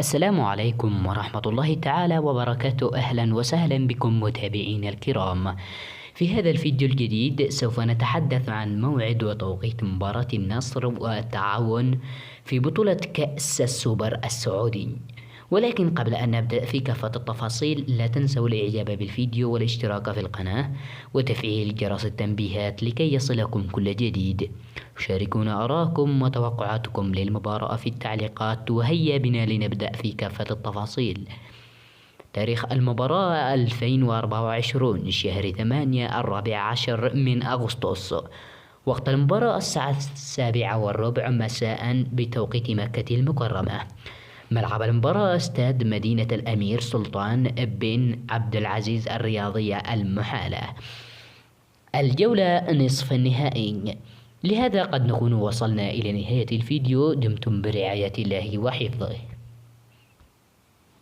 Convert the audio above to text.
السلام عليكم ورحمة الله تعالى وبركاته. أهلا وسهلا بكم متابعينا الكرام. في هذا الفيديو الجديد سوف نتحدث عن موعد وتوقيت مباراة النصر والتعاون في بطولة كأس السوبر السعودي. ولكن قبل أن نبدأ في كافة التفاصيل لا تنسوا الإعجاب بالفيديو والاشتراك في القناة وتفعيل جرس التنبيهات لكي يصلكم كل جديد. شاركونا آراءكم وتوقعاتكم للمباراة في التعليقات، وهيا بنا لنبدأ في كافة التفاصيل. تاريخ المباراة 2024 شهر 8 14 من أغسطس. وقت المباراة الساعة 7:15 مساء بتوقيت مكة المكرمة. ملعب المباراة استاد مدينة الأمير سلطان بن عبد العزيز الرياضية المحالة. الجولة نصف النهائي. لهذا قد نكون وصلنا إلى نهاية الفيديو. دمتم برعاية الله وحفظه.